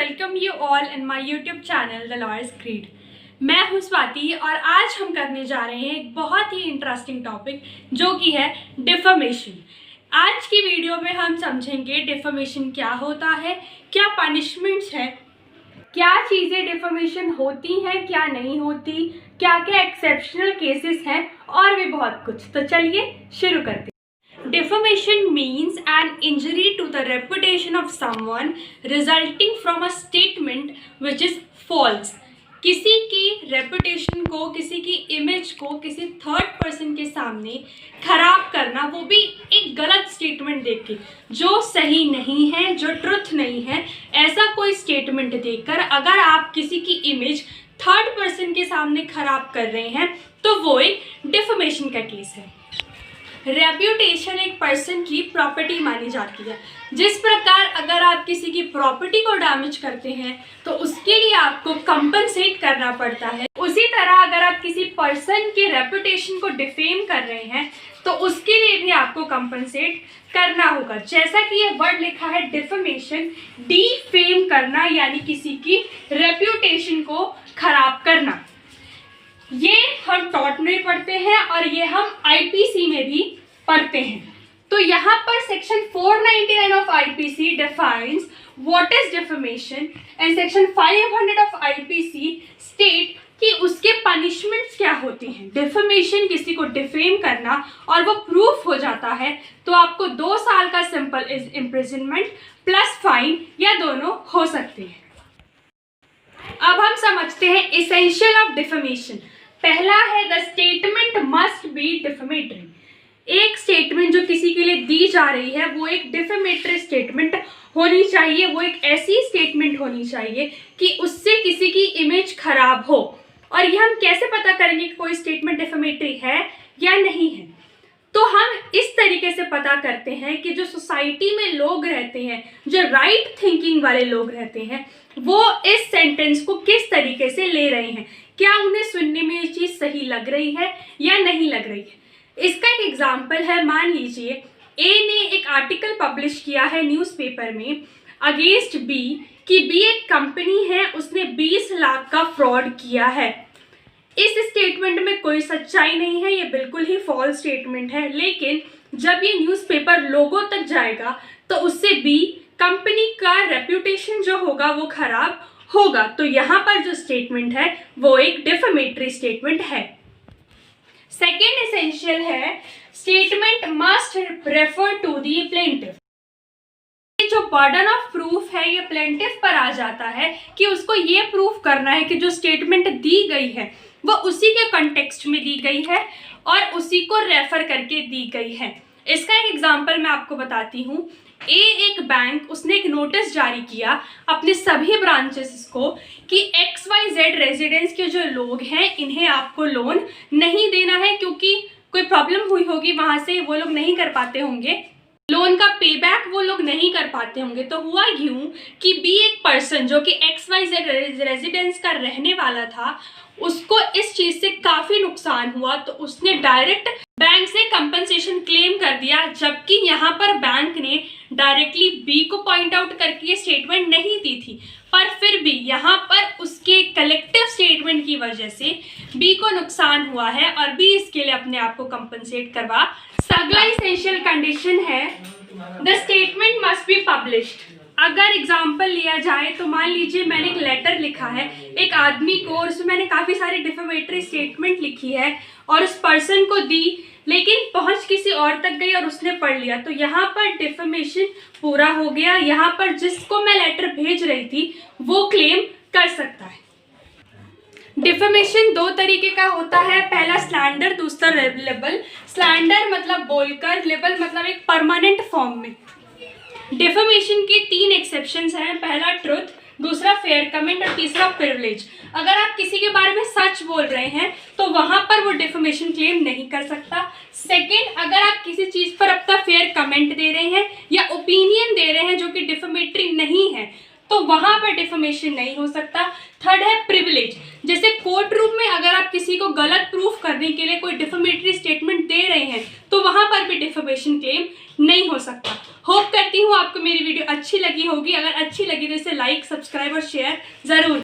Welcome you all in my YouTube channel the lawyers creed. मैं हूं स्वाति और आज हम करने जा रहे हैं एक बहुत ही इंटरेस्टिंग टॉपिक जो कि है डिफेमेशन। आज की वीडियो में हम समझेंगे डिफेमेशन क्या होता है, क्या पनिशमेंट्स है, क्या चीज़ें डिफेमेशन होती हैं, क्या नहीं होती, क्या क्या एक्सेप्शनल केसेस हैं और भी बहुत कुछ। तो चलिए शुरू करते हैं। Defamation means an injury to the reputation of someone resulting from a statement which is false. किसी की रेपुटेशन को, किसी की इमेज को किसी थर्ड पर्सन के सामने खराब करना, वो भी एक गलत स्टेटमेंट देख के, जो सही नहीं है, जो ट्रुथ नहीं है, ऐसा कोई स्टेटमेंट देकर अगर आप किसी की इमेज थर्ड पर्सन के सामने खराब कर रहे हैं तो वो एक डिफेमेशन का केस है। रेप्यूटेशन एक पर्सन की प्रॉपर्टी मानी जाती है। जिस प्रकार अगर आप किसी की प्रॉपर्टी को डैमेज करते हैं तो उसके लिए आपको कंपनसेट करना पड़ता है, उसी तरह अगर आप किसी पर्सन के रेप्यूटेशन को डिफेम कर रहे हैं तो उसके लिए भी आपको कंपनसेट करना होगा। जैसा कि ये वर्ड लिखा है डिफेमेशन, डिफेम करना यानी किसी की रेप्यूटेशन को खराब करना। ये हम टॉट में पढ़ते हैं और ये हम आईपीसी में भी पढ़ते हैं। तो यहाँ पर section 499 of IPC defines what is defamation and section 500 of IPC state कि उसके पनिशमेंट्स क्या होती हैं। डिफेमेशन किसी को डिफेम करना और वो प्रूफ हो जाता है तो आपको 2 साल का सिंपल इम्प्रिजनमेंट प्लस फाइन या दोनों हो सकते हैं। अब हम समझते हैं एसेंशियल ऑफ डिफेमेशन। पहला है the statement must be defamatory. एक स्टेटमेंट जो किसी के लिए दी जा रही है वो एक डिफेमेटरी स्टेटमेंट होनी चाहिए। वो एक ऐसी स्टेटमेंट होनी चाहिए कि उससे किसी की इमेज खराब हो। और ये हम कैसे पता करेंगे कि कोई स्टेटमेंट डिफेमेटरी है या नहीं है? तो हम इस तरीके से पता करते हैं कि जो सोसाइटी में लोग रहते हैं, जो राइट थिंकिंग वाले लोग रहते हैं, वो इस सेंटेंस को किस तरीके से ले रहे हैं। क्या उन्हें सुनने में ये चीज़ सही लग रही है या नहीं लग रही है। इसका एक एग्जाम्पल है, मान लीजिए ए ने एक आर्टिकल पब्लिश किया है न्यूज़पेपर में अगेंस्ट बी कि बी एक कंपनी है, उसने 20 लाख का फ्रॉड किया है। इस स्टेटमेंट में कोई सच्चाई नहीं है, ये बिल्कुल ही फॉल्स स्टेटमेंट है। लेकिन जब ये न्यूज़पेपर लोगों तक जाएगा तो उससे बी कंपनी का रेप्यूटेशन जो होगा वो खराब होगा। तो यहाँ पर जो स्टेटमेंट है वो एक डिफेमेटरी स्टेटमेंट है। सेकेंड एसेंशियल है statement must refer to the plaintiff. जो बर्डन ऑफ प्रूफ है ये प्लेंटिफ पर आ जाता है कि उसको ये प्रूफ करना है कि जो स्टेटमेंट दी गई है वो उसी के कंटेक्स्ट में दी गई है और उसी को रेफर करके दी गई है। इसका एक एग्जांपल मैं आपको बताती हूँ। एक बैंक, उसने एक नोटिस जारी किया अपने सभी ब्रांचेस को कि XYZ रेजिडेंस के जो लोग हैं इन्हें आपको लोन नहीं देना है, क्योंकि कोई प्रॉब्लम हुई होगी वहाँ से, वो लोग नहीं कर पाते होंगे लोन का पेबैक, वो लोग नहीं कर पाते होंगे। तो हुआ यूं कि बी एक पर्सन जो कि XYZ रेजिडेंस का रहने वाला था, उसको इस चीज़ से काफ़ी नुकसान हुआ तो उसने डायरेक्ट बैंक से कंपनसेशन क्लेम कर दिया, जबकि यहाँ पर बैंक ने डायरेक्टली बी को पॉइंट आउट करके ये स्टेटमेंट नहीं दी थी। पर फिर भी यहाँ पर उसके कलेक्टिव स्टेटमेंट की वजह से बी को नुकसान हुआ है और बी इसके लिए अपने आप को कंपनसेट करवा। अगला एसेंशियल कंडीशन है the statement must be published. अगर एग्जाम्पल लिया जाए तो मान लीजिए मैंने एक लेटर लिखा है एक आदमी को और उसमें मैंने काफ़ी सारी डिफेमेटरी स्टेटमेंट लिखी है और उस पर्सन को दी, लेकिन पहुंच किसी और तक गई और उसने पढ़ लिया, तो यहाँ पर डिफेमेशन पूरा हो गया। यहाँ पर जिसको मैं लेटर भेज रही थी वो क्लेम कर सकता है। डिफेमेशन 2 तरीके का होता है, पहला स्लैंडर, दूसरा लिबल। स्लैंडर मतलब बोलकर, लिबल मतलब एक परमानेंट फॉर्म में। डिफेमेशन के 3 एक्सेप्शंस हैं, पहला ट्रुथ, दूसरा फेयर कमेंट और तीसरा प्रिविलेज। अगर आप किसी के बारे में सच बोल रहे हैं तो वहां पर वो डिफेमेशन क्लेम नहीं कर सकता। सेकंड, अगर आप किसी चीज़ पर अपना फेयर कमेंट दे रहे हैं या ओपिनियन दे रहे हैं जो कि डिफेमेटरी नहीं है तो वहां पर डिफेमेशन नहीं हो सकता। थर्ड है प्रिविलेज। जैसे कोर्ट रूम में अगर आप किसी को गलत प्रूफ करने के लिए कोई डिफेमेटरी स्टेटमेंट दे रहे हैं तो वहां पर भी डिफेमेशन क्लेम नहीं हो सकता। होप करती हूँ आपको मेरी वीडियो अच्छी लगी होगी। अगर अच्छी लगी तो इसे लाइक, सब्सक्राइब और शेयर जरूर